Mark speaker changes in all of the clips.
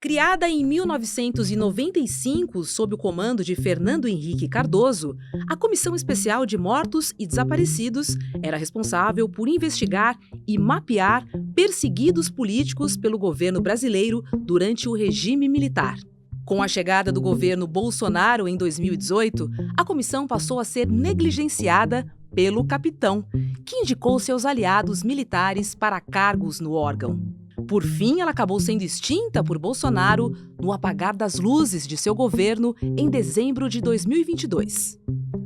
Speaker 1: Criada em 1995 sob o comando de Fernando Henrique Cardoso, a Comissão Especial de Mortos e Desaparecidos era responsável por investigar e mapear perseguidos políticos pelo governo brasileiro durante o regime militar. Com a chegada do governo Bolsonaro em 2018, a comissão passou a ser negligenciada pelo capitão, que indicou seus aliados militares para cargos no órgão. Por fim, ela acabou sendo extinta por Bolsonaro no apagar das luzes de seu governo em dezembro de 2022.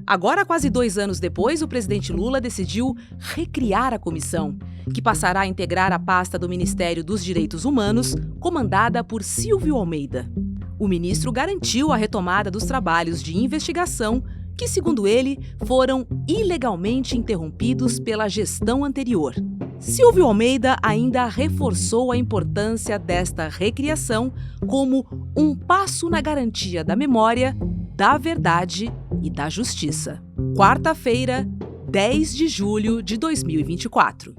Speaker 1: Agora, quase 2 anos depois, o presidente Lula decidiu recriar a comissão, que passará a integrar a pasta do Ministério dos Direitos Humanos, comandada por Silvio Almeida. O ministro garantiu a retomada dos trabalhos de investigação que, segundo ele, foram ilegalmente interrompidos pela gestão anterior. Silvio Almeida ainda reforçou a importância desta recriação como um passo na garantia da memória, da verdade e da justiça. Quarta-feira, 10 de julho de 2024.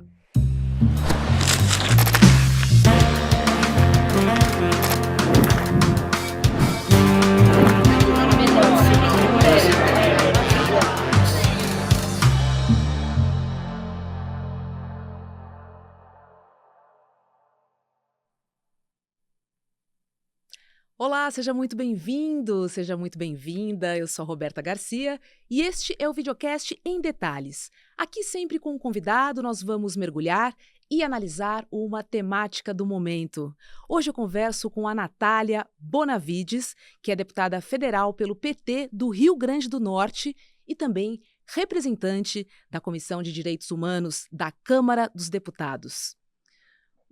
Speaker 1: Olá, seja muito bem-vindo, seja muito bem-vinda. Eu sou a Roberta Garcia e este é o Videocast em Detalhes. Aqui, sempre com um convidado, nós vamos mergulhar e analisar uma temática do momento. Hoje eu converso com a Natália Bonavides, que é deputada federal pelo PT do Rio Grande do Norte e também representante da Comissão de Direitos Humanos da Câmara dos Deputados.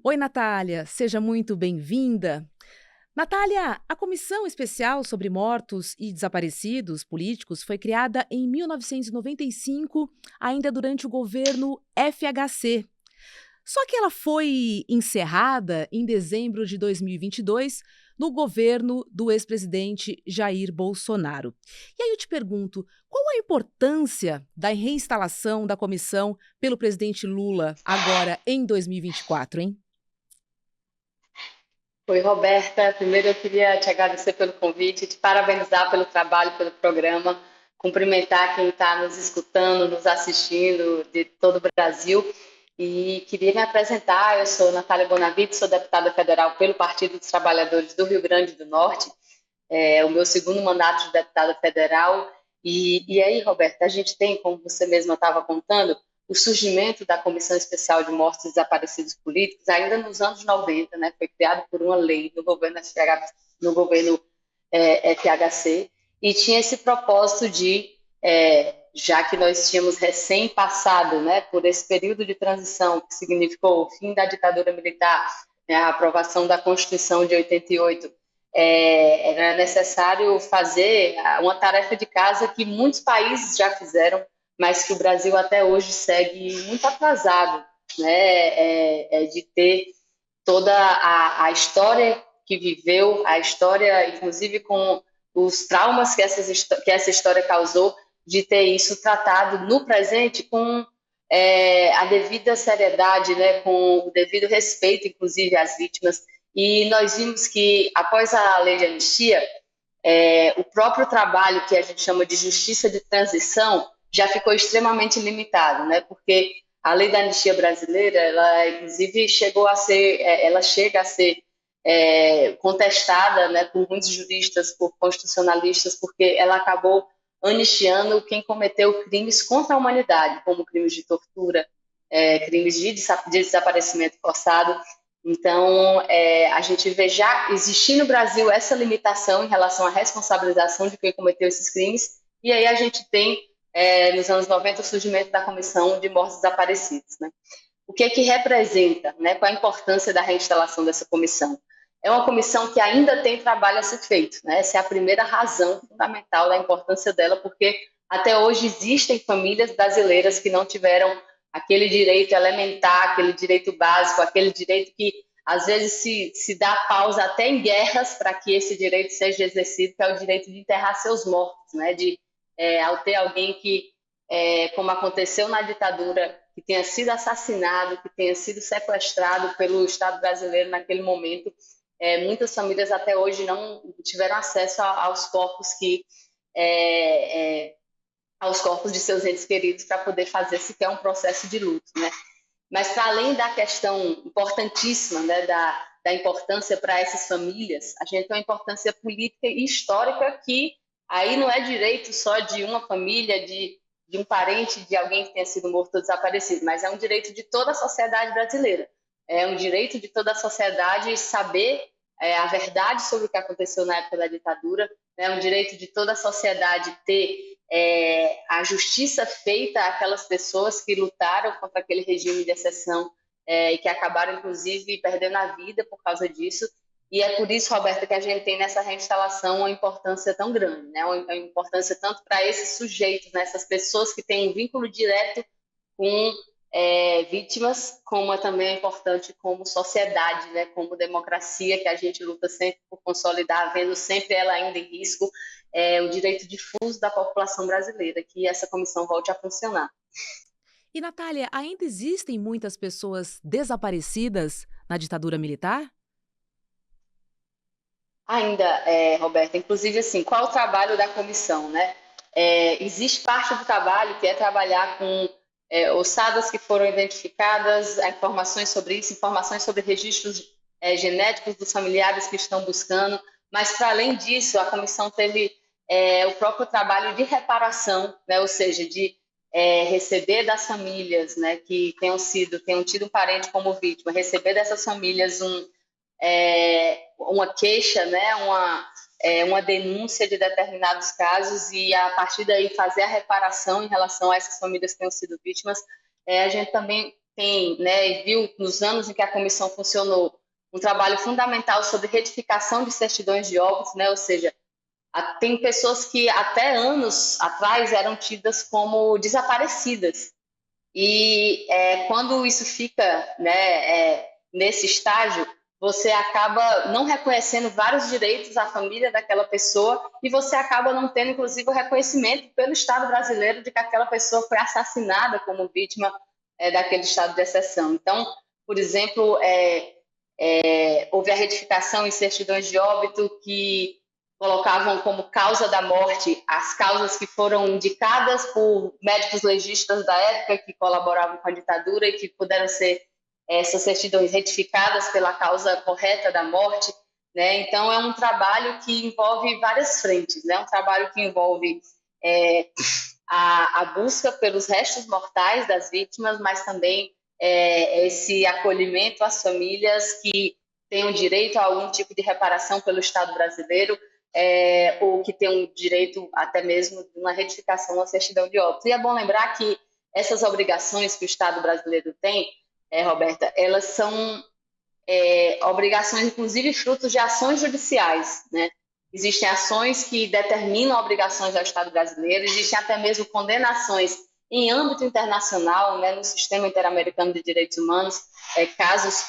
Speaker 1: Oi, Natália, seja muito bem-vinda. Natália, a Comissão Especial sobre Mortos e Desaparecidos Políticos foi criada em 1995, ainda durante o governo FHC. Só que ela foi encerrada em dezembro de 2022, no governo do ex-presidente Jair Bolsonaro. E aí eu te pergunto, qual a importância da reinstalação da comissão pelo presidente Lula agora em 2024, hein?
Speaker 2: Oi, Roberta. Primeiro eu queria te agradecer pelo convite, te parabenizar pelo trabalho, pelo programa, cumprimentar quem está nos escutando, nos assistindo de todo o Brasil. E queria me apresentar, eu sou Natália Bonavides, sou deputada federal pelo Partido dos Trabalhadores do Rio Grande do Norte, é o meu segundo mandato de deputada federal. E aí, Roberta, a gente tem, como você mesma estava contando, o surgimento da Comissão Especial de Mortos e Desaparecidos Políticos ainda nos anos 90, né? Foi criado por uma lei no governo FHC, e tinha esse propósito de, já que nós tínhamos recém-passado, né, por esse período de transição que significou o fim da ditadura militar, né, a aprovação da Constituição de 88, era necessário fazer uma tarefa de casa que muitos países já fizeram, mas que o Brasil até hoje segue muito atrasado, né, de ter toda a história que viveu, a história, inclusive com os traumas que essa história causou, de ter isso tratado no presente com a devida seriedade, né, com o devido respeito, inclusive, às vítimas. E nós vimos que, após a lei de anistia, o próprio trabalho que a gente chama de justiça de transição já ficou extremamente limitado, né? Porque a lei da anistia brasileira, ela inclusive chega a ser contestada, né, por muitos juristas, por constitucionalistas, porque ela acabou anistiando quem cometeu crimes contra a humanidade, como crimes de tortura, crimes de desaparecimento forçado. Então, a gente vê já existir no Brasil essa limitação em relação à responsabilização de quem cometeu esses crimes, e aí a gente tem, nos anos 90, o surgimento da Comissão de Mortos Desaparecidos, né? O que representa, né? Qual a importância da reinstalação dessa comissão? É uma comissão que ainda tem trabalho a ser feito, né? Essa é a primeira razão fundamental da importância dela, porque até hoje existem famílias brasileiras que não tiveram aquele direito elementar, aquele direito básico, aquele direito que às vezes se dá pausa até em guerras para que esse direito seja exercido, que é o direito de enterrar seus mortos, né? Ao ter alguém que, como aconteceu na ditadura, que tenha sido assassinado, que tenha sido sequestrado pelo Estado brasileiro naquele momento, muitas famílias até hoje não tiveram acesso aos corpos aos corpos de seus entes queridos para poder fazer sequer um processo de luto, né? Mas para além da questão importantíssima, né, da importância para essas famílias, a gente tem uma importância política e histórica que aí não é direito só de uma família, de um parente de alguém que tenha sido morto ou desaparecido, mas é um direito de toda a sociedade brasileira. É um direito de toda a sociedade saber a verdade sobre o que aconteceu na época da ditadura, é um direito de toda a sociedade ter a justiça feita àquelas pessoas que lutaram contra aquele regime de exceção e que acabaram, inclusive, perdendo a vida por causa disso. E é por isso, Roberta, que a gente tem nessa reinstalação uma importância tão grande, né? Uma importância tanto para esses sujeitos, né? Essas pessoas que têm um vínculo direto com vítimas, como também é importante como sociedade, né? Como democracia, que a gente luta sempre por consolidar, vendo sempre ela ainda em risco, o direito difuso da população brasileira, que essa comissão volte a funcionar.
Speaker 1: E, Natália, ainda existem muitas pessoas desaparecidas na ditadura militar?
Speaker 2: Ainda, Roberta, inclusive, assim, qual o trabalho da comissão, né? Existe parte do trabalho que é trabalhar com ossadas que foram identificadas, informações sobre isso, informações sobre registros genéticos dos familiares que estão buscando, mas, para além disso, a comissão teve o próprio trabalho de reparação, né? Ou seja, de receber das famílias, né, que tenham tido um parente como vítima, receber dessas famílias uma queixa, né, uma denúncia de determinados casos e, a partir daí, fazer a reparação em relação a essas famílias que tenham sido vítimas. A gente também tem, né, viu nos anos em que a comissão funcionou, um trabalho fundamental sobre retificação de certidões de óbito, né, ou seja, tem pessoas que até anos atrás eram tidas como desaparecidas. E quando isso fica, né, nesse estágio, você acaba não reconhecendo vários direitos à família daquela pessoa e você acaba não tendo, inclusive, o reconhecimento pelo Estado brasileiro de que aquela pessoa foi assassinada como vítima daquele estado de exceção. Então, por exemplo, houve a retificação em certidões de óbito que colocavam como causa da morte as causas que foram indicadas por médicos legistas da época que colaboravam com a ditadura e que puderam ser essas certidões retificadas pela causa correta da morte, né? Então, é um trabalho que envolve várias frentes, né? Um trabalho que envolve a busca pelos restos mortais das vítimas, mas também esse acolhimento às famílias que tenham direito a algum tipo de reparação pelo Estado brasileiro, ou que tenham direito até mesmo de uma retificação na certidão de óbito. E é bom lembrar que essas obrigações que o Estado brasileiro tem, Roberta, elas são obrigações, inclusive, frutos de ações judiciais, né? Existem ações que determinam obrigações ao Estado brasileiro, existem até mesmo condenações em âmbito internacional, né, no Sistema Interamericano de Direitos Humanos, casos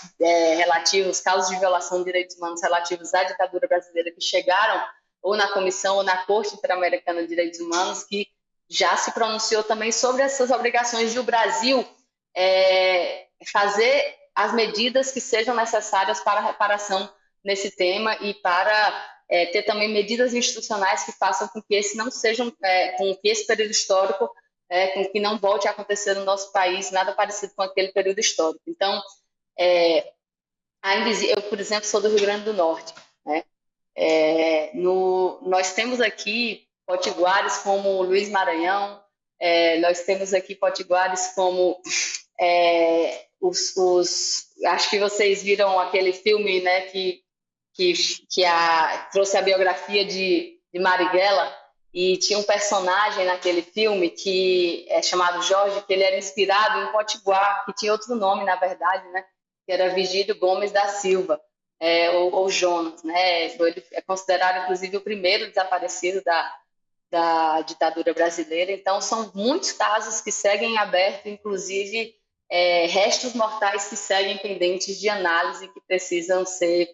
Speaker 2: casos de violação de direitos humanos relativos à ditadura brasileira que chegaram ou na Comissão ou na Corte Interamericana de Direitos Humanos, que já se pronunciou também sobre essas obrigações de o Brasil fazer as medidas que sejam necessárias para a reparação nesse tema e para ter também medidas institucionais que façam com que esse não sejam, com que esse período histórico com que não volte a acontecer no nosso país nada parecido com aquele período histórico. Então, eu, por exemplo, sou do Rio Grande do Norte, né? Nós temos aqui potiguares como Luiz Maranhão, nós temos aqui potiguares como acho que vocês viram aquele filme, né, que trouxe a biografia de Marighella, e tinha um personagem naquele filme que é chamado Jorge, que ele era inspirado em Potiguar, que tinha outro nome, na verdade, né? Que era Vigílio Gomes da Silva, ou Jonas, né? Ele é considerado, inclusive, o primeiro desaparecido da ditadura brasileira. Então, são muitos casos que seguem abertos, inclusive restos mortais que seguem pendentes de análise que precisam ser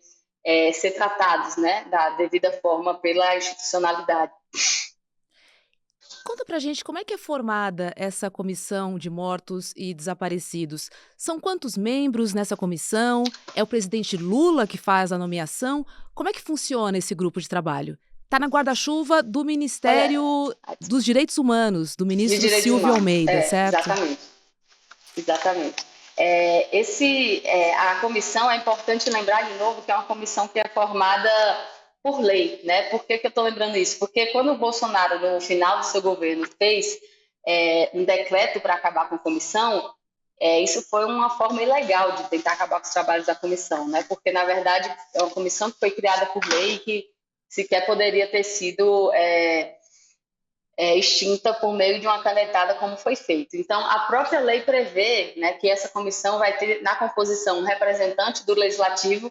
Speaker 2: tratados, né? Da devida forma pela institucionalidade.
Speaker 1: Conta pra gente como é que é formada essa comissão de mortos e desaparecidos. São quantos membros nessa comissão? É o presidente Lula que faz a nomeação? Como é que funciona esse grupo de trabalho? Está na guarda-chuva do
Speaker 2: Olha,
Speaker 1: Ministério dos Direitos Humanos, do
Speaker 2: de
Speaker 1: ministro
Speaker 2: direitos
Speaker 1: Silvio
Speaker 2: humanos,
Speaker 1: Almeida, certo?
Speaker 2: exatamente, exatamente. A comissão, é importante lembrar de novo que é uma comissão que é formada por lei, né? Por que eu estou lembrando isso? Porque quando o Bolsonaro, no final do seu governo, fez um decreto para acabar com a comissão, isso foi uma forma ilegal de tentar acabar com os trabalhos da comissão, né? Porque, na verdade, é uma comissão que foi criada por lei e que sequer poderia ter sido extinta por meio de uma canetada, como foi feito. Então, a própria lei prevê, né, que essa comissão vai ter na composição um representante do Legislativo,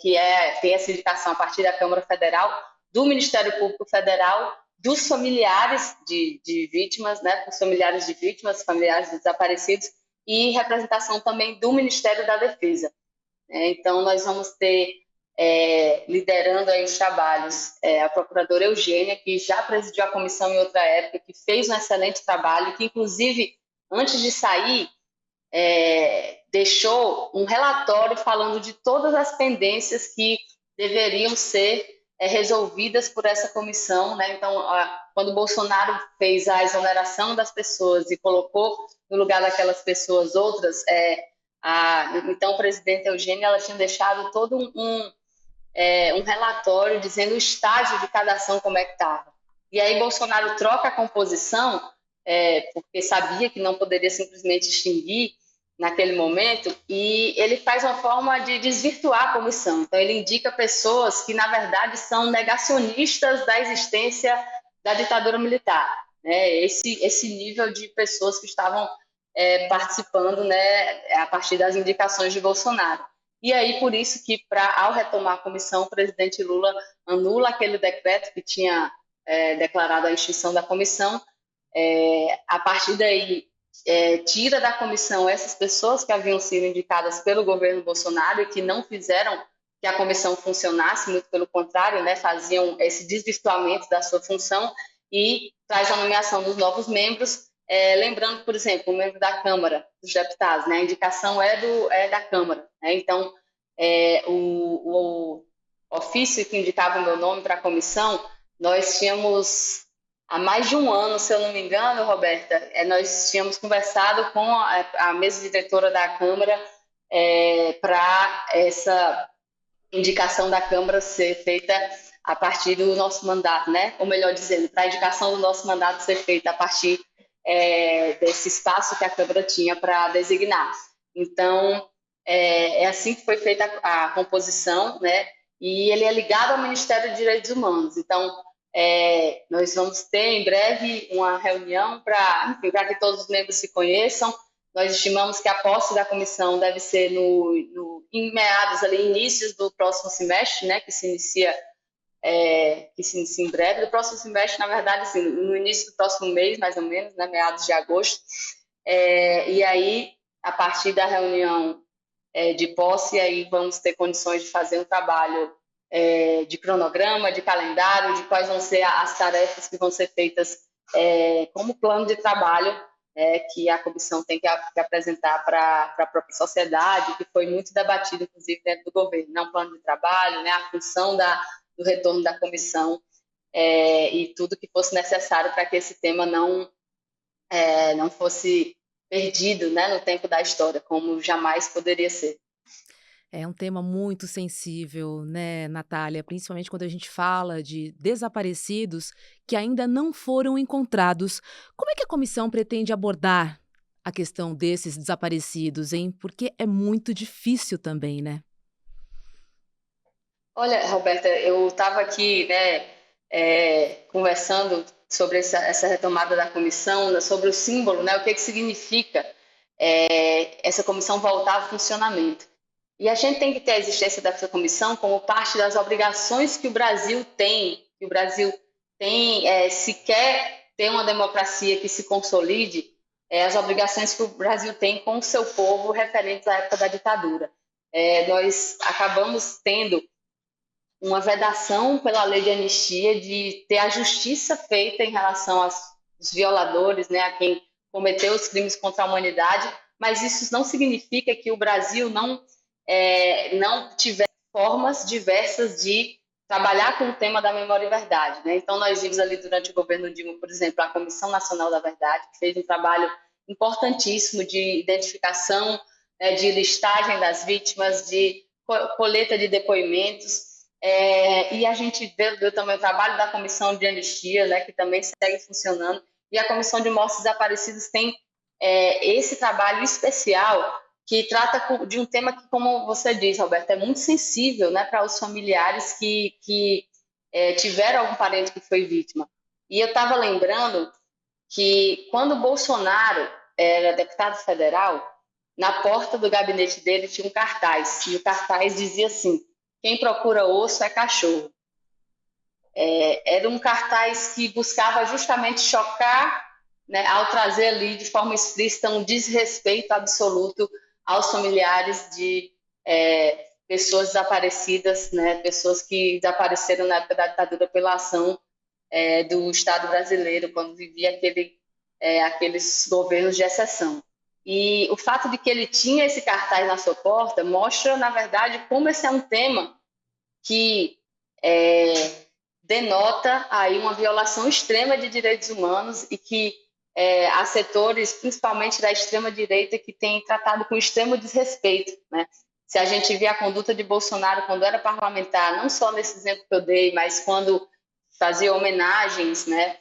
Speaker 2: tem essa indicação a partir da Câmara Federal, do Ministério Público Federal, dos familiares de vítimas, né, dos familiares de vítimas, familiares de desaparecidos, e representação também do Ministério da Defesa. Então, nós vamos ter liderando aí os trabalhos, a procuradora Eugênia, que já presidiu a comissão em outra época, que fez um excelente trabalho, que inclusive, antes de sair, deixou um relatório falando de todas as pendências que deveriam ser resolvidas por essa comissão, né? Então, quando o Bolsonaro fez a exoneração das pessoas e colocou no lugar daquelas pessoas outras, então, o presidente Eugênia, ela tinha deixado todo um relatório dizendo o estágio de cada ação, como é que estava. E aí Bolsonaro troca a composição, porque sabia que não poderia simplesmente extinguir naquele momento, e ele faz uma forma de desvirtuar a comissão. Então, ele indica pessoas que, na verdade, são negacionistas da existência da ditadura militar. Né? Esse nível de pessoas que estavam participando, né, a partir das indicações de Bolsonaro. E aí, por isso que, ao retomar a comissão, o presidente Lula anula aquele decreto que tinha declarado a extinção da comissão. A partir daí, tira da comissão essas pessoas que haviam sido indicadas pelo governo Bolsonaro e que não fizeram que a comissão funcionasse, muito pelo contrário, né, faziam esse desvirtuamento da sua função, e traz a nomeação dos novos membros. Lembrando, por exemplo, o membro da Câmara dos Deputados, né, a indicação é da Câmara. Né, então, o ofício que indicava o meu nome para a comissão, nós tínhamos, há mais de um ano, se eu não me engano, Roberta, nós tínhamos conversado com a mesa diretora da Câmara para essa indicação da Câmara ser feita a partir do nosso mandato, né? Ou melhor dizendo, para a indicação do nosso mandato ser feita a partir desse espaço que a Câmara tinha para designar. Então, assim que foi feita a composição, né? E ele é ligado ao Ministério dos Direitos Humanos. Então, nós vamos ter em breve uma reunião para que todos os membros se conheçam. Nós estimamos que a posse da comissão deve ser em meados, ali, inícios do próximo semestre, né? Que se inicia em breve, do próximo semestre, na verdade, assim, no início do próximo mês, mais ou menos, né, meados de agosto. E aí, a partir da reunião de posse, aí vamos ter condições de fazer um trabalho de cronograma, de calendário, de quais vão ser as tarefas que vão ser feitas como plano de trabalho que a comissão tem que apresentar para a própria sociedade, que foi muito debatido, inclusive, dentro do governo, né, um plano de trabalho, né, a função do retorno da comissão e tudo que fosse necessário para que esse tema não fosse perdido, né, no tempo da história, como jamais poderia ser.
Speaker 1: É um tema muito sensível, né, Natália? Principalmente quando a gente fala de desaparecidos que ainda não foram encontrados. Como é que a comissão pretende abordar a questão desses desaparecidos, hein? Porque é muito difícil também, né?
Speaker 2: Olha, Roberta, eu estava aqui, né, conversando sobre essa retomada da comissão, né, sobre o símbolo, né, o que significa essa comissão voltar ao funcionamento. E a gente tem que ter a existência dessa comissão como parte das obrigações que o Brasil tem, se quer ter uma democracia que se consolide, as obrigações que o Brasil tem com o seu povo referentes à época da ditadura. Nós acabamos tendo uma vedação pela lei de anistia de ter a justiça feita em relação aos os violadores, né, a quem cometeu os crimes contra a humanidade, mas isso não significa que o Brasil não tiver formas diversas de trabalhar com o tema da memória e verdade, né? Então, nós vimos ali durante o governo Dilma, por exemplo, a Comissão Nacional da Verdade, que fez um trabalho importantíssimo de identificação, né, de listagem das vítimas, de coleta de depoimentos, e a gente viu também o trabalho da Comissão de Anistia, né, que também segue funcionando, e a Comissão de Mortos Desaparecidos tem esse trabalho especial que trata de um tema que, como você diz, Roberto, é muito sensível, né, para os familiares que tiveram algum parente que foi vítima. E eu estava lembrando que quando o Bolsonaro era deputado federal, na porta do gabinete dele tinha um cartaz, e o cartaz dizia assim: quem procura osso é cachorro. Era um cartaz que buscava justamente chocar, né, ao trazer ali de forma explícita um desrespeito absoluto aos familiares de pessoas desaparecidas, né, pessoas que desapareceram na época da ditadura pela ação do Estado brasileiro, quando vivia aqueles governos de exceção. E o fato de que ele tinha esse cartaz na sua porta mostra, na verdade, como esse é um tema que denota aí uma violação extrema de direitos humanos e que há setores, principalmente da extrema-direita, que têm tratado com extremo desrespeito, né? Se a gente vê a conduta de Bolsonaro quando era parlamentar, não só nesse exemplo que eu dei, mas quando fazia homenagens, né,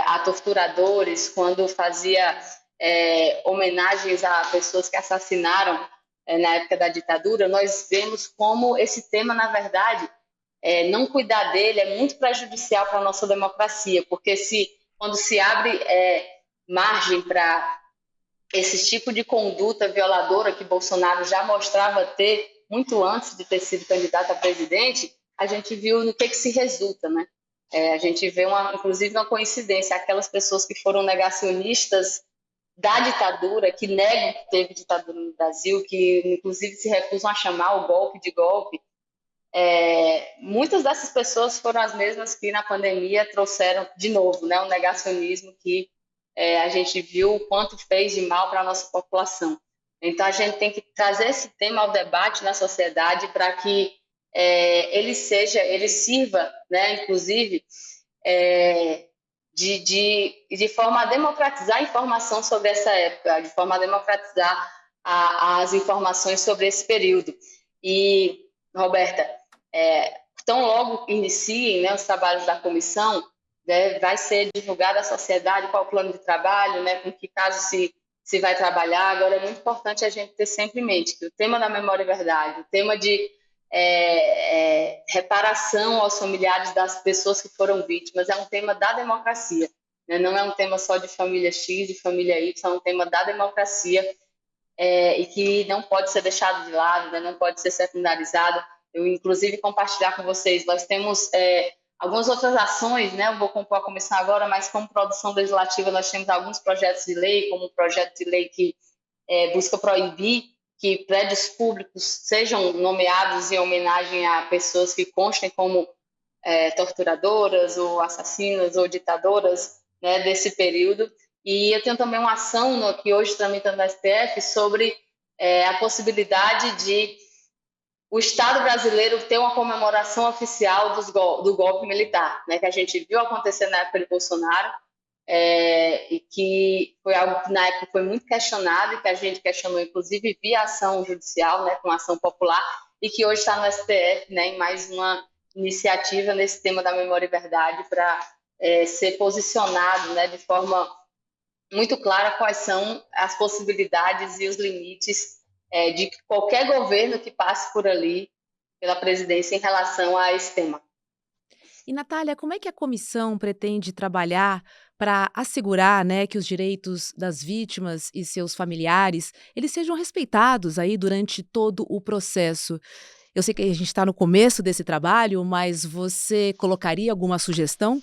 Speaker 2: a torturadores, quando fazia homenagens a pessoas que assassinaram na época da ditadura, nós vemos como esse tema, na verdade, não cuidar dele é muito prejudicial para a nossa democracia, porque quando se abre margem para esse tipo de conduta violadora que Bolsonaro já mostrava ter muito antes de ter sido candidato a presidente, a gente viu no que se resulta, né? A gente vê, inclusive, uma coincidência, aquelas pessoas que foram negacionistas da ditadura, que negam que teve ditadura no Brasil, que, inclusive, se recusam a chamar o golpe de golpe. Muitas dessas pessoas foram as mesmas que, na pandemia, trouxeram, de novo, né, o negacionismo que a gente viu o quanto fez de mal para a nossa população. Então, a gente tem que trazer esse tema ao debate na sociedade para que ele sirva, né, inclusive, de forma a democratizar a informação sobre essa época, de forma a democratizar as informações sobre esse período. E, Roberta, tão logo iniciem, né, os trabalhos da comissão, né, vai ser divulgado à sociedade qual o plano de trabalho, né, com que caso se vai trabalhar. Agora, é muito importante a gente ter sempre em mente que o tema da memória e verdade, o tema de reparação aos familiares das pessoas que foram vítimas, é um tema da democracia, né? Não é um tema só de família X, de família Y, é um tema da democracia e que não pode ser deixado de lado, né? Não pode ser secundarizado. Eu, inclusive, compartilhar com vocês, nós temos algumas outras ações, né? Eu vou compor a comissão agora, mas como produção legislativa nós temos alguns projetos de lei, como um projeto de lei que busca proibir que prédios públicos sejam nomeados em homenagem a pessoas que constem como torturadoras ou assassinas ou ditadoras, né, desse período. E eu tenho também uma ação que hoje tramita no STF sobre a possibilidade de o Estado brasileiro ter uma comemoração oficial do golpe militar, né, que a gente viu acontecer na época de Bolsonaro, e que foi algo que na época foi muito questionado e que a gente questionou, inclusive, via ação judicial, né, com ação popular, e que hoje está no STF, né, em mais uma iniciativa nesse tema da memória e verdade para ser posicionado, né, de forma muito clara quais são as possibilidades e os limites de qualquer governo que passe por ali, pela presidência, em relação a esse tema.
Speaker 1: E, Natália, como é que a comissão pretende trabalhar para assegurar, né, que os direitos das vítimas e seus familiares eles sejam respeitados aí durante todo o processo? Eu sei que a gente está no começo desse trabalho, mas você colocaria alguma sugestão?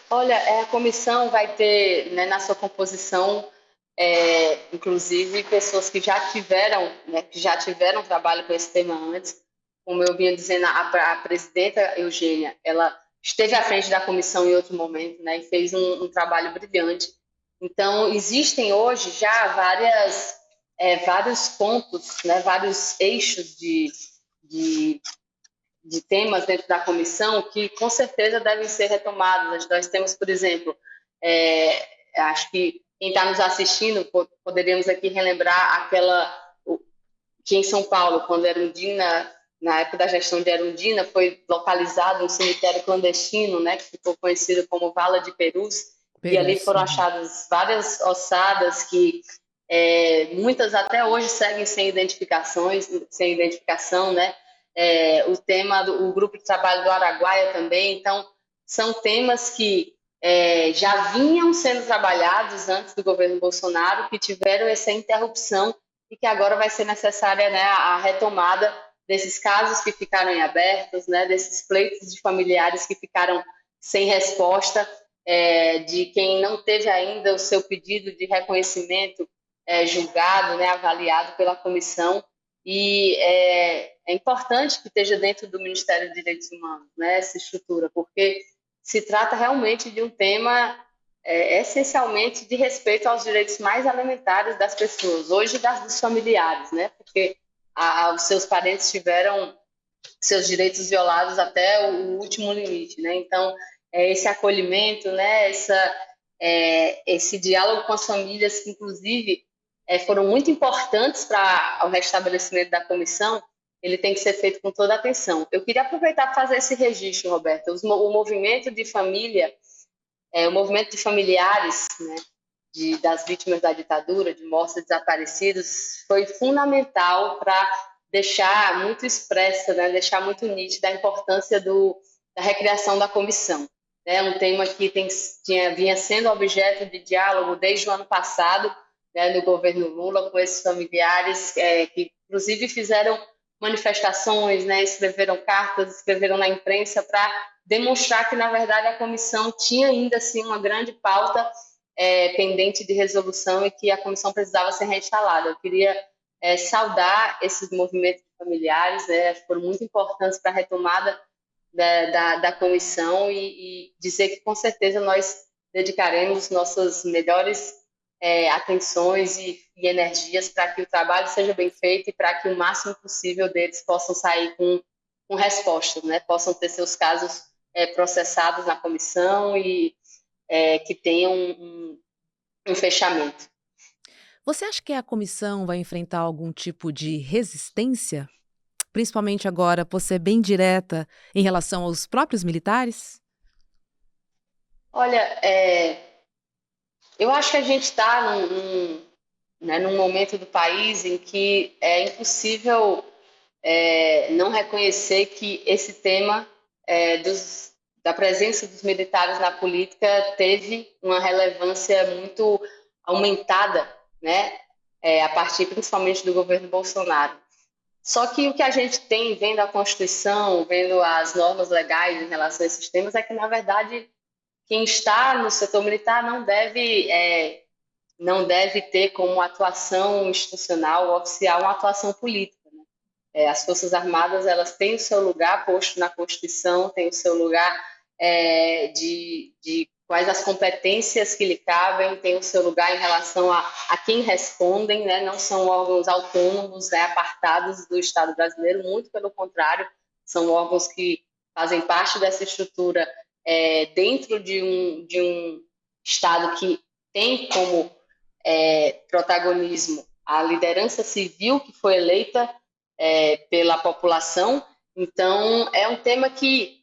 Speaker 2: Olha, a comissão vai ter, né, na sua composição, inclusive, pessoas que já tiveram, né, trabalho com esse tema antes. Como eu vinha dizendo, a presidenta Eugênia, ela esteve à frente da comissão em outro momento, né, e fez um trabalho brilhante. Então, existem hoje já vários pontos, né, vários eixos de, de temas dentro da comissão que, com certeza, devem ser retomados. Nós temos, por exemplo, acho que quem está nos assistindo, poderíamos aqui relembrar que em São Paulo, quando Erundina, na época da gestão de Erundina, foi localizado um cemitério clandestino, né, que ficou conhecido como Vala de Perus, e ali foram achadas várias ossadas que muitas até hoje seguem sem identificação, né? O tema o grupo de trabalho do Araguaia também. Então, são temas que já vinham sendo trabalhados antes do governo Bolsonaro, que tiveram essa interrupção e que agora vai ser necessária, né, a retomada desses casos que ficaram em abertos, né, desses pleitos de familiares que ficaram sem resposta, de quem não teve ainda o seu pedido de reconhecimento julgado, né, avaliado pela comissão. E é importante que esteja dentro do Ministério dos Direitos Humanos, né, essa estrutura, porque se trata realmente de um tema essencialmente de respeito aos direitos mais elementares das pessoas, hoje dos familiares, né, porque os seus parentes tiveram seus direitos violados até o último limite, né? Então, esse acolhimento, né, esse diálogo com as famílias, que inclusive foram muito importantes para o restabelecimento da comissão, ele tem que ser feito com toda a atenção. Eu queria aproveitar para fazer esse registro, Roberta. O movimento de família, o movimento de familiares, né, das vítimas da ditadura, de mortos e desaparecidos, foi fundamental para deixar muito expressa, né, deixar muito nítida a importância da recriação da comissão. É um tema que vinha sendo objeto de diálogo desde o ano passado, né, no governo Lula, com esses familiares que, inclusive, fizeram manifestações, né, escreveram cartas, escreveram na imprensa para demonstrar que, na verdade, a comissão tinha ainda assim uma grande pauta pendente de resolução e que a comissão precisava ser reinstalada. Eu queria saudar esses movimentos familiares, né, foram muito importantes para a retomada da comissão e dizer que, com certeza, nós dedicaremos nossas melhores atenções e energias para que o trabalho seja bem feito e para que o máximo possível deles possam sair com respostas, né, possam ter seus casos processados na comissão e que tenham um fechamento.
Speaker 1: Você acha que a comissão vai enfrentar algum tipo de resistência? Principalmente agora, por ser bem direta em relação aos próprios militares?
Speaker 2: Olha, eu acho que a gente está num momento do país em que é impossível não reconhecer que esse tema da presença dos militares na política teve uma relevância muito aumentada, né, a partir principalmente do governo Bolsonaro. Só que o que a gente tem, vendo a Constituição, vendo as normas legais em relação a esses temas, é que, na verdade, quem está no setor militar não deve ter como atuação institucional, oficial, uma atuação política, né? As Forças Armadas, elas têm o seu lugar posto na Constituição, têm o seu lugar de quais as competências que lhe cabem, têm o seu lugar em relação a quem respondem, né? Não são órgãos autônomos, né, apartados do Estado brasileiro, muito pelo contrário, são órgãos que fazem parte dessa estrutura dentro de um Estado que tem como protagonismo a liderança civil que foi eleita pela população. Então, é um tema que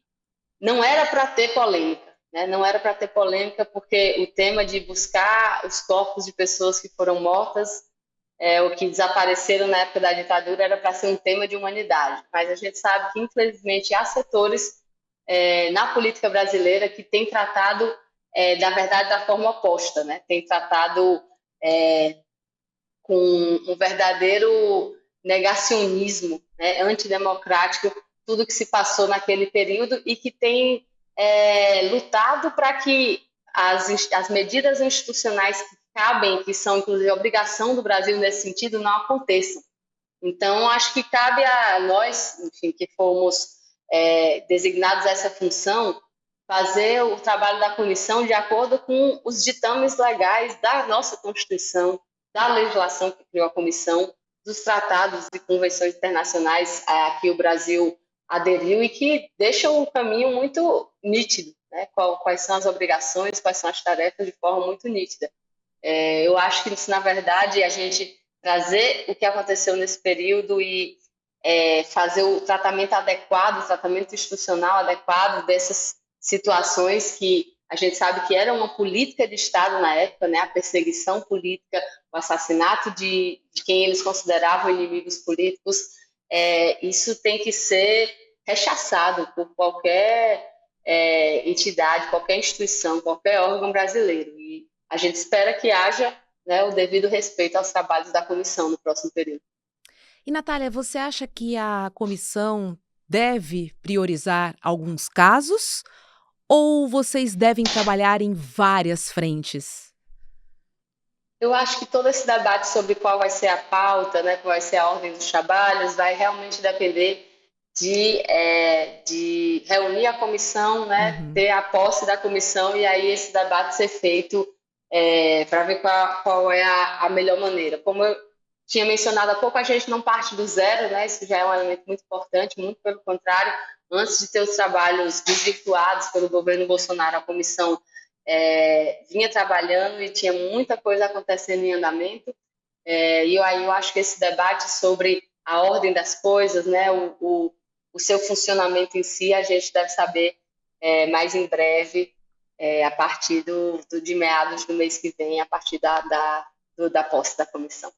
Speaker 2: não era para ter polêmica, né? Não era para ter polêmica porque o tema de buscar os corpos de pessoas que foram mortas ou que desapareceram na época da ditadura era para ser um tema de humanidade. Mas a gente sabe que, infelizmente, há setores na política brasileira que têm tratado, na verdade, da forma oposta, né? Tem tratado com um verdadeiro negacionismo, né, antidemocrático, tudo que se passou naquele período e que tem lutado para que as medidas institucionais que cabem, que são inclusive obrigação do Brasil nesse sentido, não aconteçam. Então, acho que cabe a nós, enfim, que fomos designados a essa função, fazer o trabalho da comissão de acordo com os ditames legais da nossa Constituição, da legislação que criou a comissão, dos tratados e convenções internacionais a que o Brasil aderiu e que deixam o caminho muito nítido, né? Quais são as obrigações, quais são as tarefas de forma muito nítida. Eu acho que isso, na verdade, a gente trazer o que aconteceu nesse período e fazer o tratamento adequado, o tratamento institucional adequado dessas situações que a gente sabe que era uma política de Estado na época, né? A perseguição política, o assassinato de quem eles consideravam inimigos políticos, isso tem que ser rechaçado por qualquer entidade, qualquer instituição, qualquer órgão brasileiro. E a gente espera que haja, né, o devido respeito aos trabalhos da comissão no próximo período.
Speaker 1: E, Natália, você acha que a comissão deve priorizar alguns casos ou vocês devem trabalhar em várias frentes?
Speaker 2: Eu acho que todo esse debate sobre qual vai ser a pauta, né, qual vai ser a ordem dos trabalhos, vai realmente depender de reunir a comissão, né, ter a posse da comissão e aí esse debate ser feito para ver qual é a melhor maneira. Como eu tinha mencionado há pouco, a gente não parte do zero, né, isso já é um elemento muito importante, muito pelo contrário, antes de ter os trabalhos desvirtuados pelo governo Bolsonaro, a comissão vinha trabalhando e tinha muita coisa acontecendo em andamento. E aí eu acho que esse debate sobre a ordem das coisas, né, o seu funcionamento em si, a gente deve saber mais em breve, a partir de meados do mês que vem, a partir da posse da comissão.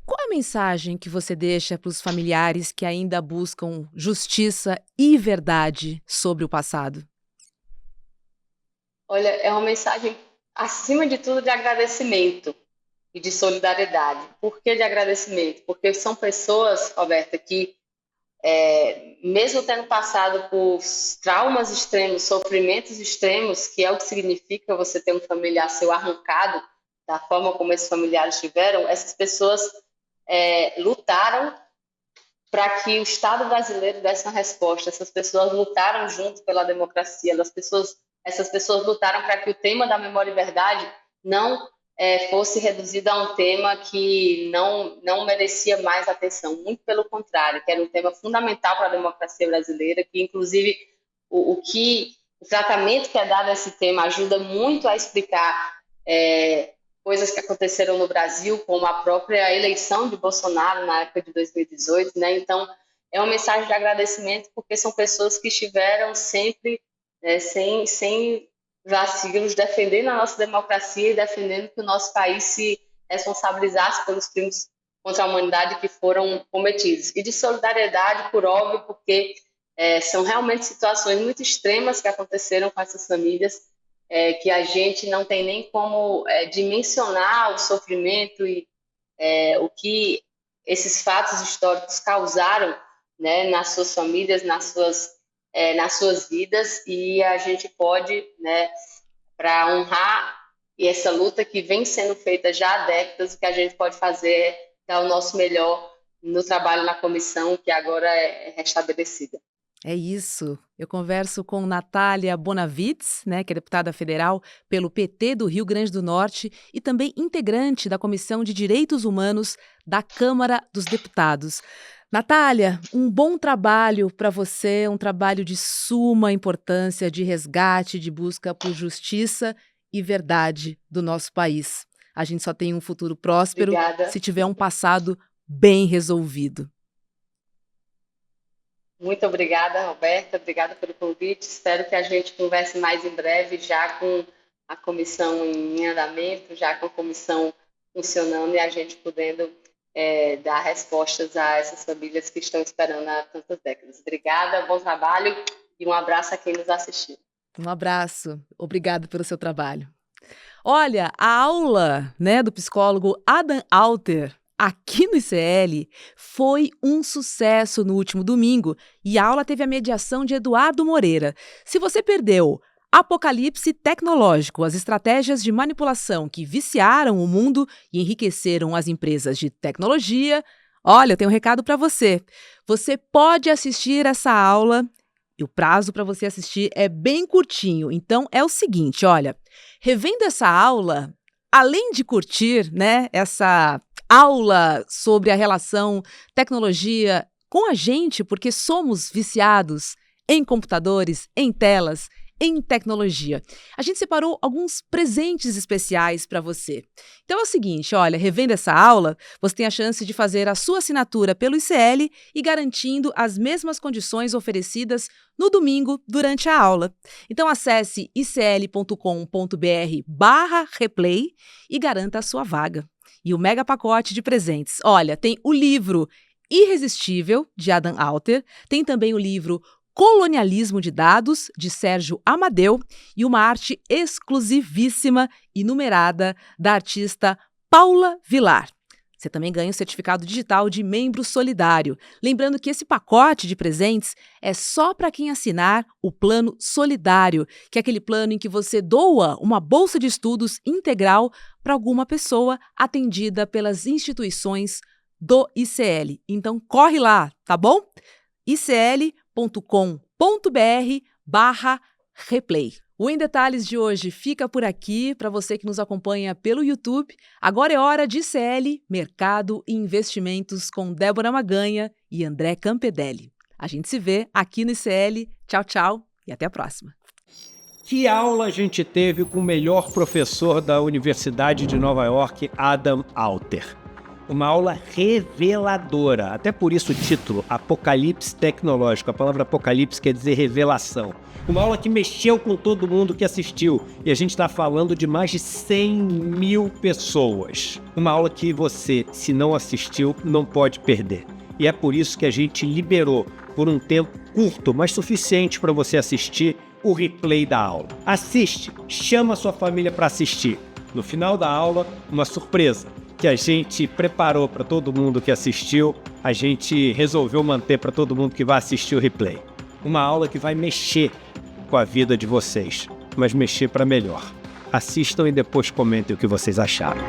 Speaker 1: Qual a mensagem que você deixa para os familiares que ainda buscam justiça e verdade sobre o passado?
Speaker 2: Olha, é uma mensagem, acima de tudo, de agradecimento e de solidariedade. Por que de agradecimento? Porque são pessoas, Roberta, que, mesmo tendo passado por traumas extremos, sofrimentos extremos, que é o que significa você ter um familiar seu arrancado da forma como esses familiares tiveram, essas pessoas lutaram para que o Estado brasileiro desse uma resposta. Essas pessoas lutaram junto pela democracia, essas pessoas lutaram para que o tema da memória e verdade não fosse reduzido a um tema que não merecia mais atenção, muito pelo contrário, que era um tema fundamental para a democracia brasileira, que inclusive o tratamento que é dado a esse tema ajuda muito a explicar coisas que aconteceram no Brasil, como a própria eleição de Bolsonaro na época de 2018, né? Então, é uma mensagem de agradecimento porque são pessoas que estiveram sempre sem vacilos, defendendo a nossa democracia e defendendo que o nosso país se responsabilizasse pelos crimes contra a humanidade que foram cometidos. E de solidariedade, por óbvio, porque são realmente situações muito extremas que aconteceram com essas famílias, que a gente não tem nem como dimensionar o sofrimento e o que esses fatos históricos causaram, né, nas suas famílias, nas suas vidas, e a gente pode, né, para honrar essa luta que vem sendo feita já há décadas, o que a gente pode fazer é dar o nosso melhor no trabalho na comissão, que agora é restabelecida.
Speaker 1: É isso. Eu converso com Natália Bonavides, né, que é deputada federal pelo PT do Rio Grande do Norte e também integrante da Comissão de Direitos Humanos da Câmara dos Deputados. Natália, um bom trabalho para você, um trabalho de suma importância, de resgate, de busca por justiça e verdade do nosso país. A gente só tem um futuro próspero se tiver um passado bem resolvido.
Speaker 2: Muito obrigada, Roberta. Obrigada pelo convite. Espero que a gente converse mais em breve, já com a comissão em andamento, já com a comissão funcionando e a gente podendo dar respostas a essas famílias que estão esperando há tantas décadas. Obrigada, bom trabalho e um abraço a quem nos assistiu.
Speaker 1: Um abraço. Obrigada pelo seu trabalho. Olha, a aula, né, do psicólogo Adam Alter aqui no ICL foi um sucesso no último domingo e a aula teve a mediação de Eduardo Moreira. Se você perdeu Apocalipse Tecnológico, as estratégias de manipulação que viciaram o mundo e enriqueceram as empresas de tecnologia, olha, eu tenho um recado para você. Você pode assistir essa aula E o prazo para você assistir é bem curtinho. Então é o seguinte, olha, revendo essa aula, além de curtir, né, essa aula sobre a relação tecnologia com a gente, porque somos viciados em computadores, em telas, em tecnologia. A gente separou alguns presentes especiais para você. Então é o seguinte, olha, revendo essa aula, você tem a chance de fazer a sua assinatura pelo ICL e garantindo as mesmas condições oferecidas no domingo durante a aula. Então acesse icl.com.br/replay e garanta a sua vaga. E o mega pacote de presentes, olha, tem o livro Irresistível, de Adam Alter, tem também o livro Colonialismo de Dados, de Sérgio Amadeu, e uma arte exclusivíssima e numerada da artista Paula Vilar. Você também ganha o certificado digital de membro solidário. Lembrando que esse pacote de presentes é só para quem assinar o plano solidário, que é aquele plano em que você doa uma bolsa de estudos integral para alguma pessoa atendida pelas instituições do ICL. Então corre lá, tá bom? icl.com.br/replay. O Em Detalhes de hoje fica por aqui. Para você que nos acompanha pelo YouTube, agora é hora de ICL, Mercado e Investimentos com Débora Maganha e André Campedelli. A gente se vê aqui no ICL. Tchau, tchau e até a próxima.
Speaker 3: Que aula a gente teve com o melhor professor da Universidade de Nova York, Adam Alter. Uma aula reveladora, até por isso o título, Apocalipse Tecnológico. A palavra apocalipse quer dizer revelação. Uma aula que mexeu com todo mundo que assistiu. E a gente está falando de mais de 100 mil pessoas. Uma aula que você, se não assistiu, não pode perder. E é por isso que a gente liberou, por um tempo curto, mas suficiente para você assistir, o replay da aula. Assiste, chama a sua família para assistir. No final da aula, uma surpresa que a gente preparou para todo mundo que assistiu, a gente resolveu manter para todo mundo que vai assistir o replay. Uma aula que vai mexer com a vida de vocês, mas mexer para melhor. Assistam e depois comentem o que vocês acharam.